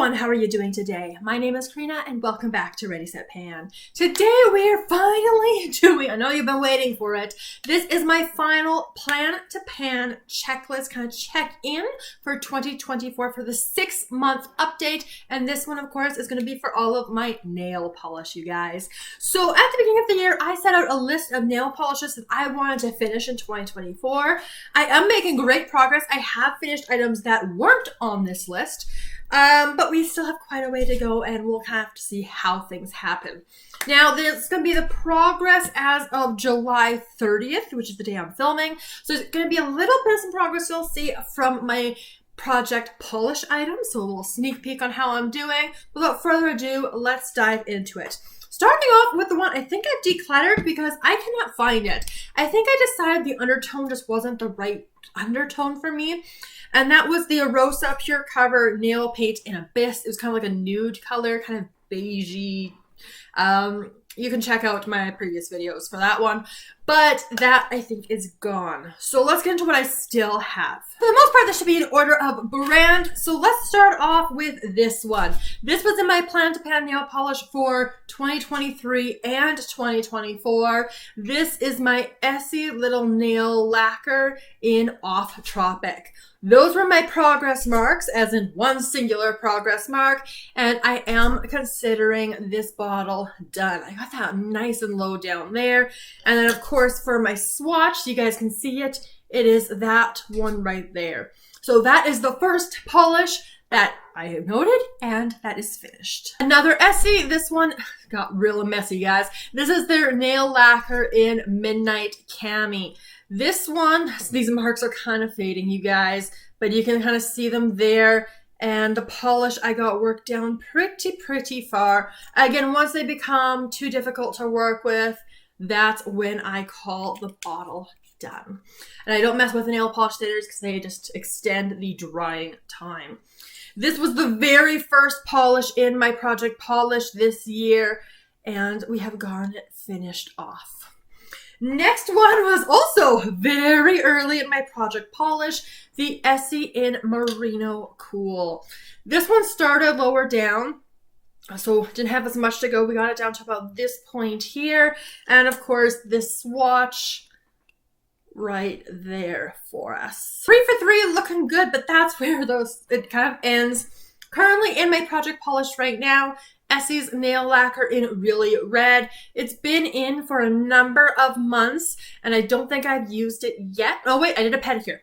everyone, how are you doing today? My name is Karina and welcome back to Ready Set Pan. Today we're finally doing, I know you've been waiting for it, this is my final plan to pan checklist, kind of check-in for 2024 for the 6-month update, and this one of course is going to be for all of my nail polish, you guys. So at the beginning of the year I set out a list of nail polishes that I wanted to finish in 2024. I am making great progress. I have finished items that weren't on this list. But we still have quite a way to go and we'll kind of have to see how things happen. Now, there's going to be the progress as of July 30th, which is the day I'm filming. So there's going to be a little bit of some progress you'll see from my project polish items. So a little sneak peek on how I'm doing. Without further ado, let's dive into it. Starting off with the one I think I've decluttered because I cannot find it. I think I decided the undertone just wasn't the right undertone for me. And that was the Orosa Pure Cover Nail Paint in Abyss. It was kind of like a nude color, kind of beigey. You can check out my previous videos for that one. But that, I think, is gone. So let's get into what I still have. For the most part, this should be in order of brand. So let's start off with this one. This was in my plan to pan nail polish for 2023 and 2024. This is my Essie Little Nail Lacquer in Off Tropic. Those were my progress marks, as in one singular progress mark, and I am considering this bottle done. I got that nice and low down there. And then, of course, for my swatch, you guys can see it, it is that one right there. So that is the first polish that I have noted, and that is finished. Another Essie, this one got real messy, guys. This is their nail lacquer in Midnight Cami. This one, these marks are kind of fading, you guys, but you can kind of see them there. And the polish I got worked down pretty far. Again, once they become too difficult to work with, that's when I call the bottle done. And I don't mess with the nail polish thinners because they just extend the drying time. This was the very first polish in my project polish this year, and we have gotten it finished off. Next one was also very early in my project polish, the Essie in Merino Cool. This one started lower down, so didn't have as much to go. We got it down to about this point here, and of course this swatch right there for us. 3 for 3, looking good, but that's where it kind of ends. Currently in my project polish right now, Essie's Nail Lacquer in Really Red. It's been in for a number of months, and I don't think I've used it yet. Oh wait, I did a pedicure.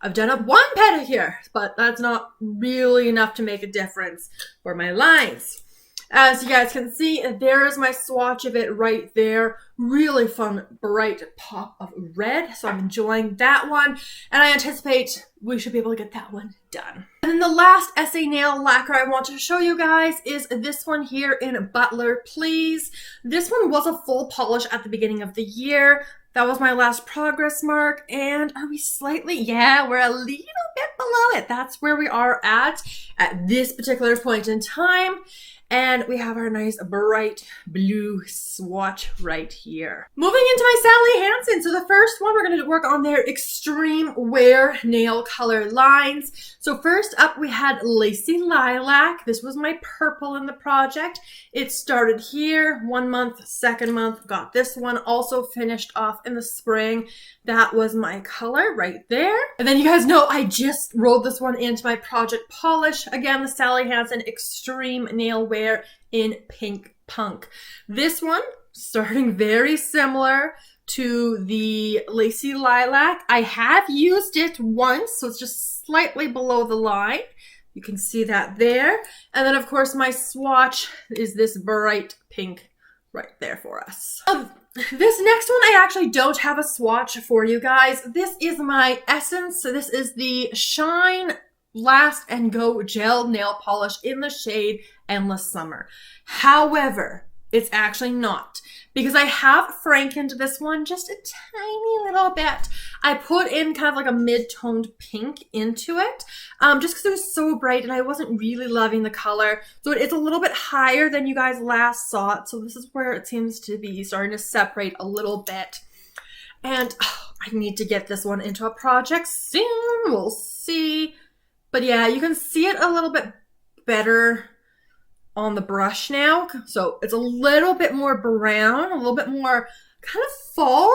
I've done up one pedicure, but that's not really enough to make a difference for my lines. As you guys can see, there is my swatch of it right there. Really fun, bright pop of red. So I'm enjoying that one. And I anticipate we should be able to get that one done. And then the last Essie nail lacquer I want to show you guys is this one here in Butler, Please. This one was a full polish at the beginning of the year. That was my last progress mark. And are we slightly? Yeah, we're a little bit below it. That's where we are at this particular point in time. And we have our nice bright blue swatch right here. Moving into my Sally Hansen. So the first one, we're going to work on their Xtreme Wear nail color lines. So first up, we had Lacey Lilac. This was my purple in the project. It started here, 1 month, 2nd month, got this one also finished off in the spring. That was my color right there. And then you guys know I just rolled this one into my project polish. Again, the Sally Hansen Xtreme Nail Wear in Pink Punk. This one, starting very similar to the Lacey Lilac. I have used it once, so it's just slightly below the line. You can see that there. And then, of course, my swatch is this bright pink right there for us. This next one, I actually don't have a swatch for you guys. This is my Essence. So this is the Shine Last and Go Gel Nail Polish in the shade Endless Summer. However, it's actually not, because I have frankened this one just a tiny little bit. I put in kind of like a mid-toned pink into it, just because it was so bright and I wasn't really loving the color. So it is a little bit higher than you guys last saw it. So this is where it seems to be starting to separate a little bit. And I need to get this one into a project soon. We'll see. But yeah, you can see it a little bit better on the brush now. So it's a little bit more brown, a little bit more kind of fall.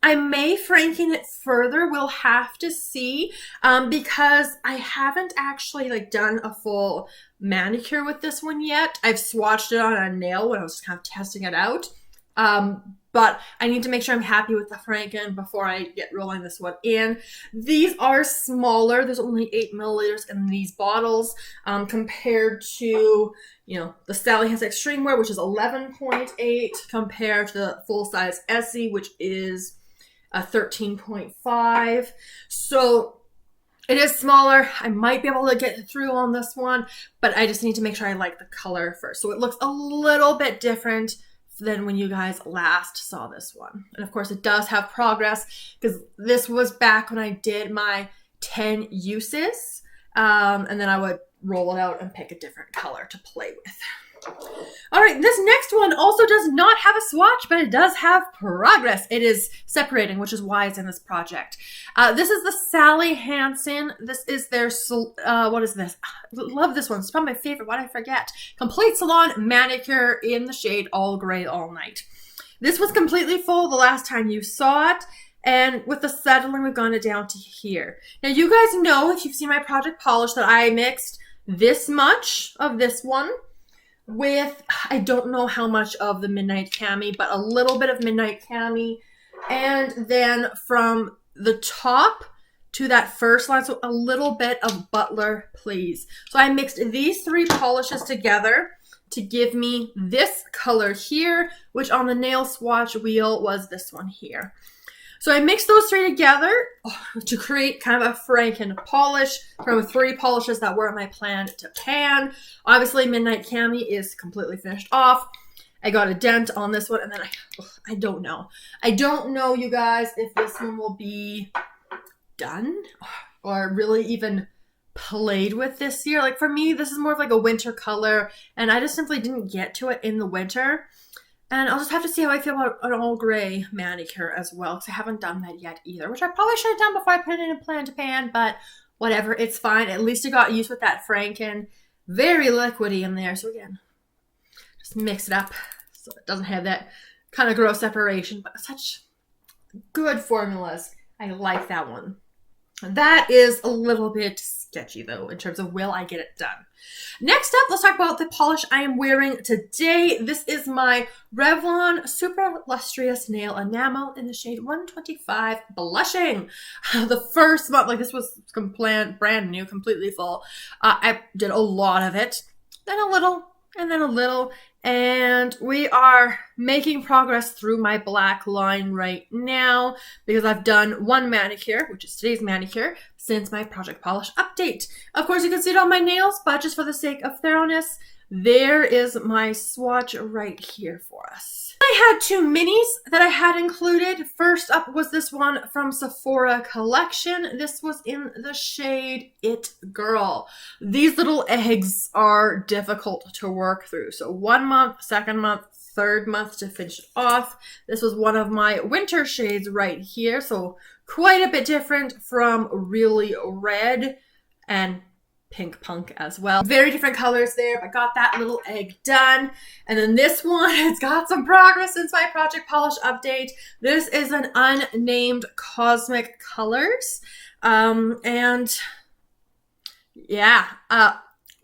I may franken it further. We'll have to see because I haven't actually like done a full manicure with this one yet. I've swatched it on a nail when I was kind of testing it out. But I need to make sure I'm happy with the franken before I get rolling this one in. These are smaller. There's only 8 milliliters in these bottles compared to, you know, the Sally Hansen Xtreme Wear, which is 11.8 compared to the full-size Essie, which is a 13.5. So it is smaller. I might be able to get through on this one, but I just need to make sure I like the color first. So it looks a little bit different than when you guys last saw this one. And of course it does have progress because this was back when I did my 10 uses. And then I would roll it out and pick a different color to play with. All right, this next one also does not have a swatch, but it does have progress. It is separating, which is why it's in this project. This is the Sally Hansen. This is their, what is this? I love this one. It's probably my favorite. Why did I forget? Complete Salon Manicure in the shade All Gray All Night. This was completely full the last time you saw it. And with the settling, we've gone it down to here. Now, you guys know, if you've seen my project polish, that I mixed this much of this one with, I don't know how much of the Midnight Cami, but a little bit of Midnight Cami. And then from the top to that first line, so a little bit of Butler, please. So I mixed these 3 polishes together to give me this color here, which on the nail swatch wheel was this one here. So I mixed those 3 together to create kind of a franken polish from 3 polishes that were my plan to pan. Obviously, Midnight Cami is completely finished off. I got a dent on this one, and then I don't know. I don't know, you guys, if this one will be done or really even played with this year. Like for me, this is more of like a winter color, and I just simply didn't get to it in the winter. And I'll just have to see how I feel about an all gray manicure as well, because I haven't done that yet either, which I probably should have done before I put it in a plan to pan, but whatever, it's fine. At least I got used with that franken. Very liquidy in there. So again, just mix it up so it doesn't have that kind of gross separation, but such good formulas. I like that one. That is a little bit sketchy though, in terms of will I get it done. Next up, let's talk about the polish I am wearing today. This is my Revlon Super Lustrous Nail Enamel in the shade 125 Blushing. The first month, like this was brand new, completely full. I did a lot of it, then a little, and then a little. And we are making progress through my black line right now because I've done 1 manicure, which is today's manicure, since my project polish update. Of course, you can see it on my nails, but just for the sake of thoroughness, there is my swatch right here for us. I had 2 minis that I had included. First up was this one from Sephora collection. This was in the shade It Girl. These little eggs are difficult to work through. So 1 month, 2nd month, 3rd month to finish it off. This was one of my winter shades right here. So quite a bit different from really red and pink punk as well. Very different colors there, but got that little egg done. And then this one has got some progress since my project polish update. This is an unnamed Cosmic Colors. And yeah,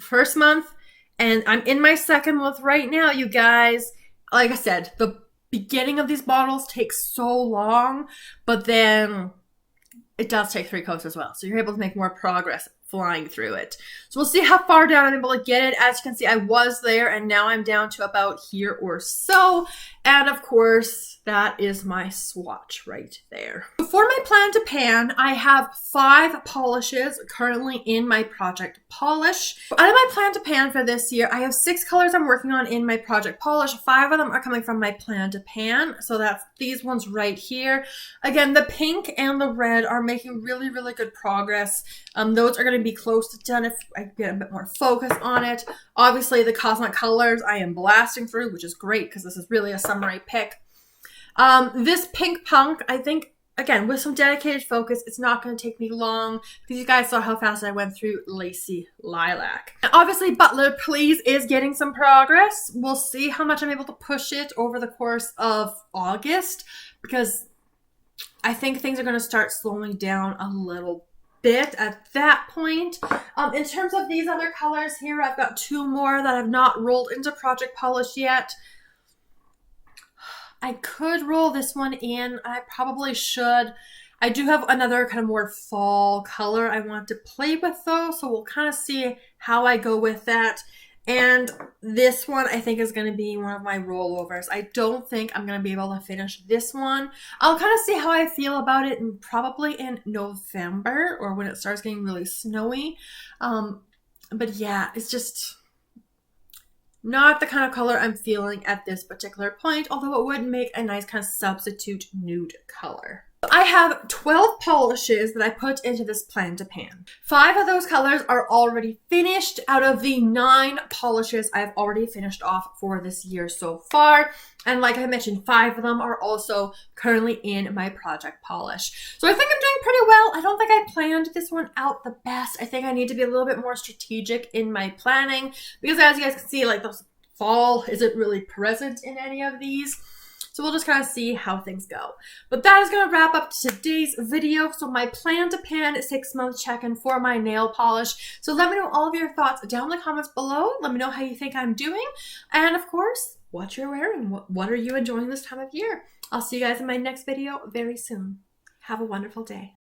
first month, and I'm in my 2nd month right now, you guys. Like I said, the beginning of these bottles takes so long, but then it does take 3 coats as well. So you're able to make more progress flying through it. So we'll see how far down I'm able to get it. As you can see, I was there and now I'm down to about here or so. And of course, that is my swatch right there. For my plan to pan, I have 5 polishes currently in my project polish. Out of my plan to pan for this year, I have 6 colors I'm working on in my project polish. 5 of them are coming from my plan to pan. So that's these ones right here. Again, the pink and the red are making really, really good progress. Those are going to be close to done if I get a bit more focus on it. Obviously, the Cosmic Colors I am blasting through, which is great because this is really a summery pick. This pink punk, I think again, with some dedicated focus, it's not going to take me long because you guys saw how fast I went through Lacey Lilac. And obviously, Butler Please is getting some progress. We'll see how much I'm able to push it over the course of August because I think things are going to start slowing down a little bit at that point. In terms of these other colors here, I've got 2 more that I've not rolled into Project Polish yet. I could roll this one in. I probably should. I do have another kind of more fall color I want to play with though, so we'll kind of see how I go with that. And this one I think is going to be one of my rollovers. I don't think I'm going to be able to finish this one. I'll kind of see how I feel about it probably in November or when it starts getting really snowy. But yeah, it's just not the kind of color I'm feeling at this particular point, although it would make a nice kind of substitute nude color. I have 12 polishes that I put into this plan to pan. 5 of those colors are already finished out of the 9 polishes I've already finished off for this year so far. And like I mentioned, 5 of them are also currently in my project polish. So I think I'm doing pretty well. I don't think I planned this one out the best. I think I need to be a little bit more strategic in my planning because as you guys can see, like the fall isn't really present in any of these. So we'll just kind of see how things go. But that is going to wrap up today's video. So my plan to pan 6-month check-in for my nail polish. So let me know all of your thoughts down in the comments below. Let me know how you think I'm doing. And of course, what you're wearing. What are you enjoying this time of year? I'll see you guys in my next video very soon. Have a wonderful day.